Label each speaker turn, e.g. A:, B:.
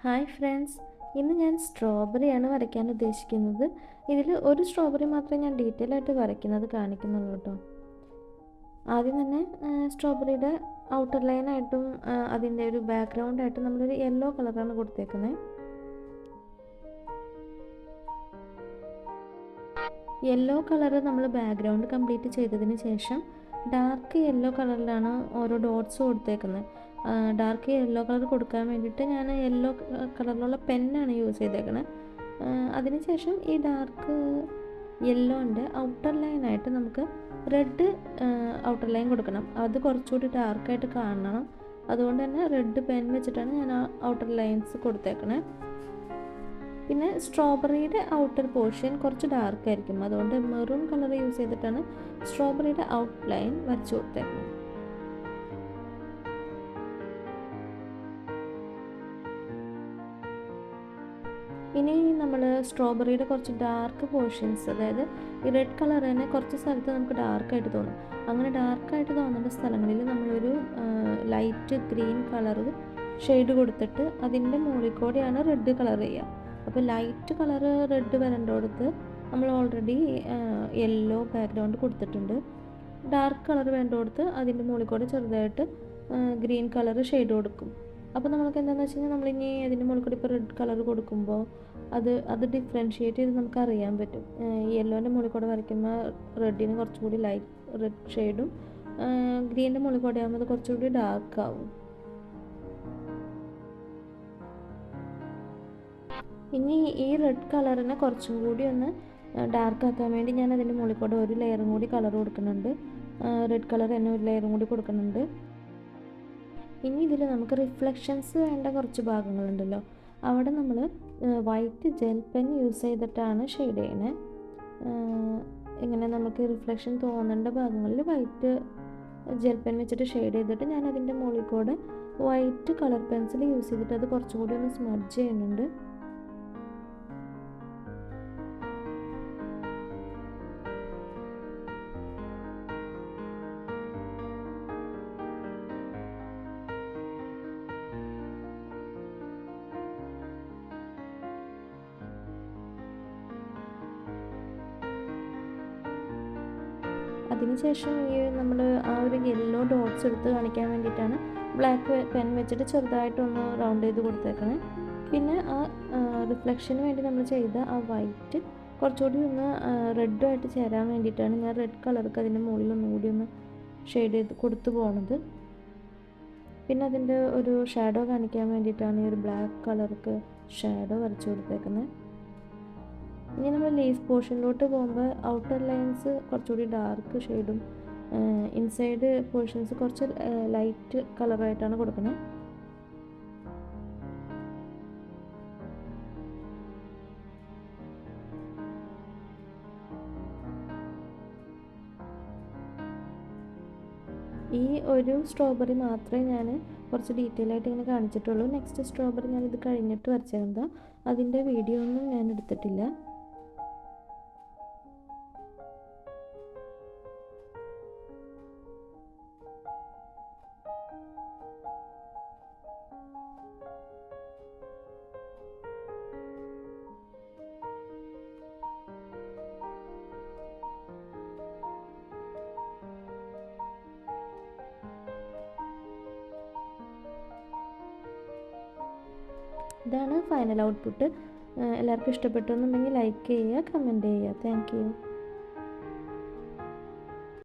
A: Hi friends, ഇന്ന് ഞാൻ സ്ട്രോബെറിയാണ് വരയ്ക്കാൻ ഉദ്ദേശിക്കുന്നത്. ഇതിൽ ഒരു സ്ട്രോബെറി മാത്രമേ ഞാൻ ഡീറ്റെയിൽ ആയിട്ട് വരയ്ക്കുന്നത് കാണിക്കുന്നുള്ളൂ കേട്ടോ. ആദ്യം തന്നെ സ്ട്രോബെറിയുടെ ഔട്ടർ ലൈനായിട്ടും അതിൻ്റെ ഒരു ബാക്ക്ഗ്രൗണ്ടായിട്ടും നമ്മളൊരു യെല്ലോ കളറാണ് കൊടുത്തേക്കുന്നത്. യെല്ലോ കളറ് നമ്മൾ ബാക്ക്ഗ്രൗണ്ട് കംപ്ലീറ്റ് ചെയ്തതിന് ശേഷം ഡാർക്ക് യെല്ലോ കളറിലാണ് ഓരോ ഡോട്ട്സ് കൊടുത്തേക്കുന്നത്. ഡാർക്ക് യെല്ലോ കളർ കൊടുക്കാൻ വേണ്ടിയിട്ട് ഞാൻ യെല്ലോ കളറിലുള്ള പെന്നാണ് യൂസ് ചെയ്തേക്കുന്നത്. അതിനുശേഷം ഈ ഡാർക്ക് യെല്ലോൻ്റെ ഔട്ടർ ലൈനായിട്ട് നമുക്ക് റെഡ് ഔട്ടർ ലൈൻ കൊടുക്കണം. അത് കുറച്ചുകൂടി ഡാർക്കായിട്ട് കാണണം. അതുകൊണ്ട് തന്നെ റെഡ് പെൻ വെച്ചിട്ടാണ് ഞാൻ ആ ഔട്ടർ ലൈൻസ് കൊടുത്തേക്കണേ. പിന്നെ സ്ട്രോബെറിയുടെ ഔട്ടർ പോർഷൻ കുറച്ച് ഡാർക്കായിരിക്കും. അതുകൊണ്ട് മെറൂൺ കളർ യൂസ് ചെയ്തിട്ടാണ് സ്ട്രോബെറിയുടെ ഔട്ട് ലൈൻ വരച്ചു കൊടുത്തേക്കുന്നത്. ഇനി നമ്മൾ സ്ട്രോബെറിയുടെ കുറച്ച് ഡാർക്ക് പോർഷൻസ്, അതായത് ഈ റെഡ് കളർ തന്നെ കുറച്ച് സ്ഥലത്ത് നമുക്ക് ഡാർക്കായിട്ട് തോന്നും. അങ്ങനെ ഡാർക്കായിട്ട് തോന്നുന്ന സ്ഥലങ്ങളിൽ നമ്മളൊരു ലൈറ്റ് ഗ്രീൻ കളർ ഷെയ്ഡ് കൊടുത്തിട്ട് അതിൻ്റെ മുകളിൽ കൂടെയാണ് റെഡ് കളർ ചെയ്യുക. അപ്പോൾ ലൈറ്റ് കളർ റെഡ് വരേണ്ടടുത്ത് നമ്മൾ ഓൾറെഡി യെല്ലോ ബാക്ക്ഗ്രൗണ്ട് കൊടുത്തിട്ടുണ്ട്. ഡാർക്ക് കളർ വേണ്ടടുത്ത് അതിൻ്റെ മുകളിൽ കൂടെ ചെറുതായിട്ട് ഗ്രീൻ കളർ ഷെയ്ഡ് കൊടുക്കും. അപ്പോൾ നമുക്ക് എന്താണെന്ന് വെച്ച് കഴിഞ്ഞാൽ നമ്മളിനി അതിൻ്റെ മുകളിൽ കൂടി ഇപ്പോൾ റെഡ് കളർ കൊടുക്കുമ്പോൾ അത് ഡിഫറൻഷ്യേറ്റ് ചെയ്ത് നമുക്ക് അറിയാൻ പറ്റും. യെല്ലോൻ്റെ മുകളിൽ കൂടെ വരയ്ക്കുമ്പോൾ റെഡിന് കുറച്ചുകൂടി ലൈറ്റ് റെഡ് ഷെയ്ഡും ഗ്രീനിൻ്റെ മുകളിൽ കൂടെ ആകുമ്പോൾ അത് കുറച്ചുകൂടി ഡാർക്ക് ആവും. ഇനി ഈ റെഡ് കളറിനെ കുറച്ചും കൂടി ഒന്ന് ഡാർക്ക് ആക്കാൻ വേണ്ടി ഞാൻ അതിൻ്റെ മുകളിൽ കൂടെ ഒരു ലെയറും കൂടി കളർ കൊടുക്കുന്നുണ്ട്. റെഡ് കളർ തന്നെ ഒരു ലെയറും കൂടി കൊടുക്കുന്നുണ്ട്. ഇനി ഇതിൽ നമുക്ക് റിഫ്ലക്ഷൻസ് വേണ്ട കുറച്ച് ഭാഗങ്ങളുണ്ടല്ലോ, അവിടെ നമ്മൾ വൈറ്റ് ജെൽ പെൻ യൂസ് ചെയ്തിട്ടാണ് ഷെയ്ഡ് ചെയ്യണേ. ഇങ്ങനെ നമുക്ക് റിഫ്ലക്ഷൻ തോന്നേണ്ട ഭാഗങ്ങളിൽ വൈറ്റ് ജെൽ പെൻ വെച്ചിട്ട് ഷെയ്ഡ് ചെയ്തിട്ട് ഞാൻ അതിൻ്റെ മുകളിൽ കൂടെ വൈറ്റ് കളർ പെൻസിൽ യൂസ് ചെയ്തിട്ട് അത് കുറച്ചുകൂടി ഒന്ന് സ്മഡ്ജ് ചെയ്യുന്നുണ്ട്. അതിനുശേഷം ഈ നമ്മൾ ആ ഒരു യെല്ലോ ഡോട്ട്സ് എടുത്ത് കാണിക്കാൻ വേണ്ടിയിട്ടാണ് ബ്ലാക്ക് പെൻ വെച്ചിട്ട് ചെറുതായിട്ടൊന്ന് റൗണ്ട് ചെയ്ത് കൊടുത്തേക്കണേ. പിന്നെ ആ റിഫ്ലക്ഷന് വേണ്ടി നമ്മൾ ചെയ്ത ആ വൈറ്റ് കുറച്ചുകൂടി ഒന്ന് റെഡുമായിട്ട് ചേരാൻ വേണ്ടിയിട്ടാണ് ഞാൻ റെഡ് കളർക്ക് അതിൻ്റെ മുകളിൽ ഒന്നുകൂടി ഒന്ന് ഷെയ്ഡ് ചെയ്ത് കൊടുത്തു പോണത്. പിന്നെ അതിൻ്റെ ഒരു ഷാഡോ കാണിക്കാൻ വേണ്ടിയിട്ടാണ് ഈ ഒരു ബ്ലാക്ക് കളർക്ക് ഷാഡോ വരച്ചു കൊടുത്തേക്കുന്നത്. ഇനി നമ്മൾ ലീഫ് പോർഷനിലോട്ട് പോകുമ്പോൾ ഔട്ടർ ലൈൻസ് കുറച്ചുകൂടി ഡാർക്ക് ഷെയ്ഡും ഇൻസൈഡ് പോർഷൻസ് കുറച്ച് ലൈറ്റ് കളറായിട്ടാണ് കൊടുക്കുന്നത്. ഈ ഒരു സ്ട്രോബെറി മാത്രമേ ഞാൻ കുറച്ച് ഡീറ്റെയിൽ ആയിട്ട് ഇങ്ങനെ കാണിച്ചിട്ടുള്ളൂ. നെക്സ്റ്റ് സ്ട്രോബെറി ഞാനിത് കഴിഞ്ഞിട്ട് വരച്ചത്, അതിൻ്റെ വീഡിയോ ഒന്നും ഞാൻ എടുത്തിട്ടില്ല. ഇതാണ് ഫൈനൽ ഔട്ട്പുട്ട്. എല്ലാവർക്കും ഇഷ്ടപ്പെട്ടു എന്നുണ്ടെങ്കിൽ ലൈക്ക് ചെയ്യുക, കമൻറ്റ് ചെയ്യുക. Thank you.